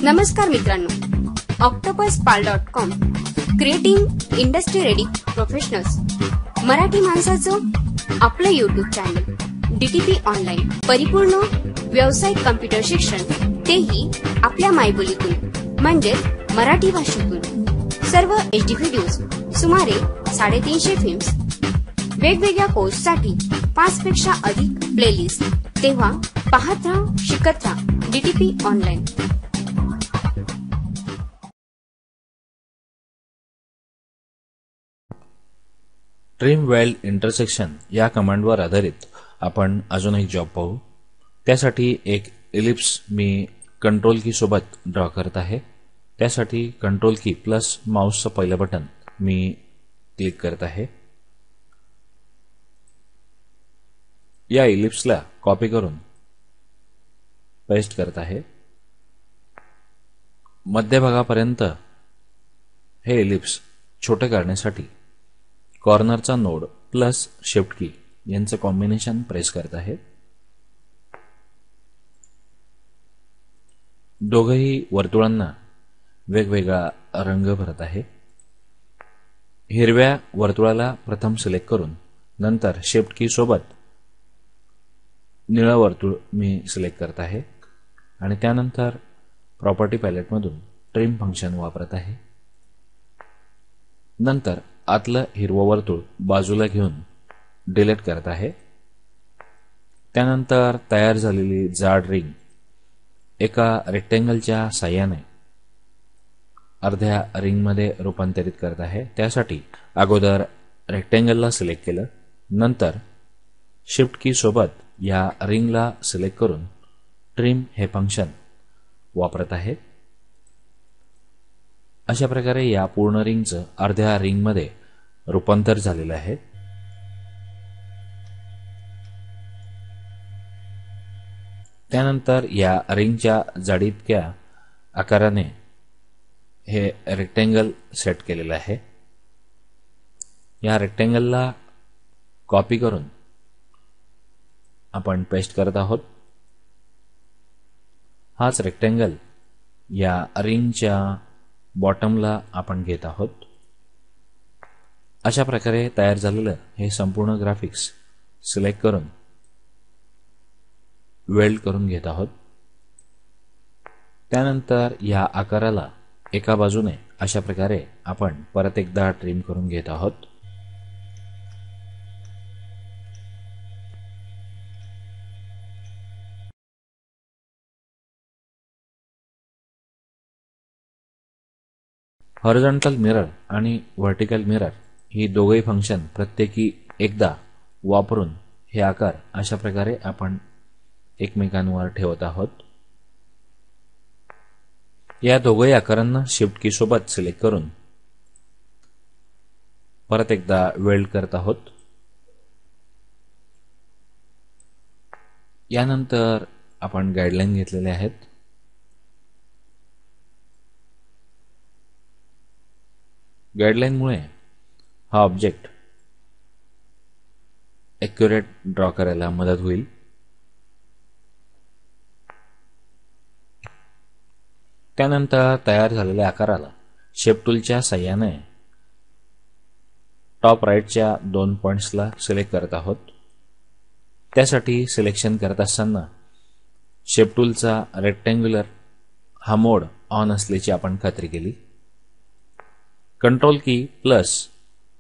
नमस्कार मित्रांनो, octopuspal.com creating industry ready professionals Marathi माणसाचं आपलं यूट्यूब चॅनल डीटीपी ऑनलाईन परिपूर्ण व्यावसायिक कम्प्युटर शिक्षण, तेही आपल्या मायबोलीतून म्हणजे मराठी भाषेतून। सर्व एचडी व्हिडिओज, सुमारे 350 फिल्म्स, वेगवेगळ्या कोर्ससाठी 5 पेक्षा अधिक प्लेलिस्ट। तेव्हा पाहत राहा, शिकत राहा DTP online. Trim weld intersection या कमांडवर आधारित आपण अजून एक जॉब पाहू। त्यासाठी एक इलिप्स मी कंट्रोल की सोबत ड्रॉ करत आहे। त्यासाठी कंट्रोल की प्लस माउसचं पहिलं बटन मी क्लिक करत आहे। या इलिप्सला कॉपी करून पेस्ट करत आहे। मध्यभागापर्यंत हे इलिप्स छोटे करण्यासाठी कॉर्नरचा नोड प्लस शिफ्ट की यांचं कॉम्बिनेशन प्रेस करत आहे। दोघेही वर्तुळांना वेगवेगळा रंग भरत आहे। हिरव्या वर्तुळाला प्रथम सिलेक्ट करून नंतर शिफ्ट की सोबत निळं वर्तुळ मी सिलेक्ट करत आहे आणि त्यानंतर प्रॉपर्टी पॅलेटमधून ट्रिम फंक्शन वापरत आहे। नंतर आतलं हिरवं वर्तुळ बाजूला घेऊन डिलीट करत आहे। त्यानंतर तयार झालेली जाड रिंग एका रेक्टेंगलच्या साहाय्याने अर्ध्या रिंगमध्ये रूपांतरित करत आहे। त्यासाठी अगोदर रेक्टेंगलला सिलेक्ट केलं, नंतर शिफ्ट की सोबत या रिंगला सिलेक्ट करून ट्रिम हे फंक्शन वापरत आहे। अशा प्रकारे या पूर्ण रिंगचं अर्ध्या रिंगमध्ये रूपांतर झालेलं आहे। त्यानंतर या रिंगच्या जाडीइतक्या आकाराने हे रेक्टेंगल सेट केलेलं आहे। या रेक्टेंगलला कॉपी करून आपण पेस्ट करत आहोत। हाच रेक्टेंगल या रिंगच्या बॉटमला आपण घेत आहोत। अशा प्रकारे तयार झालेलं हे संपूर्ण ग्राफिक्स सिलेक्ट करून वेल्ड करून घेत आहोत। त्यानंतर या आकाराला एका बाजूने अशा प्रकारे आपण परत एकदा ट्रिम करून घेत आहोत। हॉरिझॉन्टल मिरर आणि व्हर्टिकल मिरर ही दोघेही फंक्शन प्रत्येकी एकदा वापरून हे आकार अशा प्रकारे आपण एकमेकांवर ठेवत आहोत। या दोघेही आकारांना शिफ्ट की सोबत सिलेक्ट करून परत एकदा वेल्ड करत आहोत। यानंतर आपण गाइडलाइन घेतलेले आहेत। गाइडलाइनमुळे हा ऑब्जेक्ट ॲक्युरेट ड्रॉ करायला मदत होईल। त्यानंतर तयार झालेल्या आकाराला शेप टूलच्या साहाय्याने टॉप राईटच्या 2 पॉइंट्सला सिलेक्ट करत आहोत। त्यासाठी सिलेक्शन करत असताना शेप टूलचा रेक्टेंग्युलर हा मोड ऑन असल्याची आपण खात्री केली। कंट्रोल की प्लस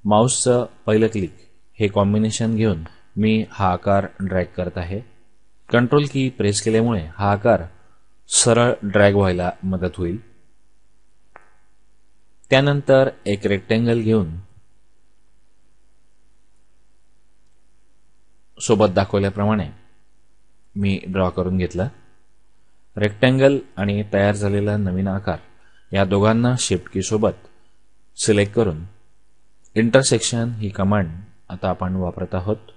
माउसचं पहिलं क्लिक हे कॉम्बिनेशन घेऊन मी हा आकार ड्रॅग करत आहे। कंट्रोल की प्रेस केल्यामुळे हा आकार सरळ ड्रॅग व्हायला मदत होईल। त्यानंतर एक रेक्टेंगल घेऊन सोबत दाखवल्याप्रमाणे मी ड्रॉ करून घेतला। रेक्टेंगल आणि तयार झालेला नवीन आकार या दोघांना शिफ्ट की सोबत सिलेक्ट करून इंटरसेक्शन ही कमांड आता आपण वापरत आहोत।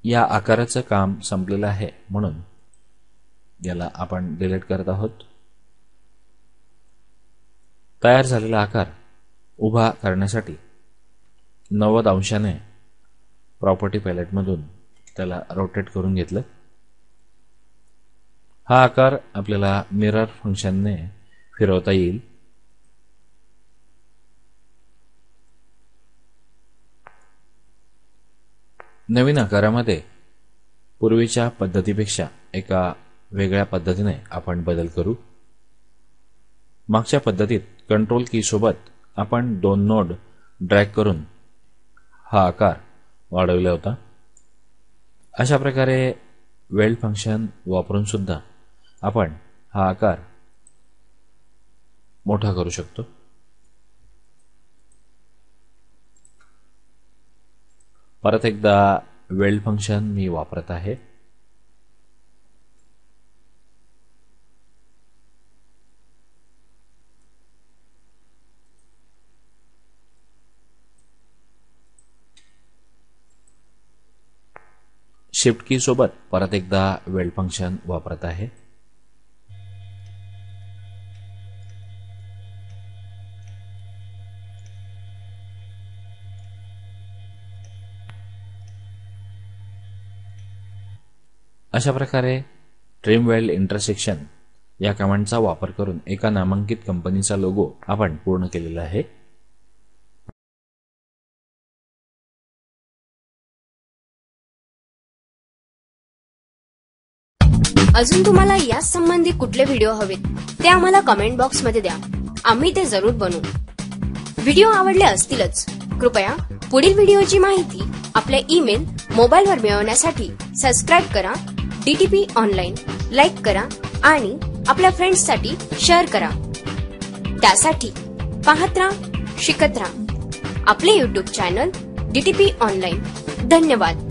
या आकाराचं काम संपलेलं आहे म्हणून याला आपण डिलीट करत आहोत। तयार झालेला आकार उभा करण्यासाठी 90 अंशाने प्रॉपर्टी पॅलेटमधून त्याला रोटेट करून घेतलं. हा आकार आपल्याला मिरर फंक्शनने फिरवता येईल. नवीन आकारामध्ये पूर्वीच्या पद्धतीपेक्षा एका वेगळ्या पद्धतीने आपण बदल करू. मागच्या पद्धतीत कंट्रोल की सोबत आपण 2 नोड ड्रॅग करून हा आकार वाढवला होता. अशा प्रकारे वेल्ड फंक्शन वापरून सुद्धा आपण हा आकार मोठा करू शकतो. परत एकदा वेल्ड फंक्शन मी वापरत आहे. शिफ्ट की सोबत परत एकदा वेल्ड फंक्शन वापरत आहे. अशा प्रकारे ट्रिम वेल्ड इंटरसेक्शन या कमांडचा वापर करून एका नामांकित कंपनीचा लोगो आपण पूर्ण केलेला आहे. अजून तुम्हाला या संबंधी कुठले व्हिडिओ हवेत ते आम्हाला कमेंट बॉक्स मध्ये द्या. आम्ही ते जरूर बनवू. व्हिडिओ आवडले असतीलच, कृपया पुढील व्हिडिओची माहिती आपल्या ईमेल, मोबाईलवर मिळवण्यासाठी सबस्क्राईब करा, DTP ऑनलाईन लाईक करा आणि आपल्या फ्रेंड्ससाठी शेअर करा. त्यासाठी पाहत राहा, शिकत राहा आपले YouTube चॅनल DTP ऑनलाईन. धन्यवाद.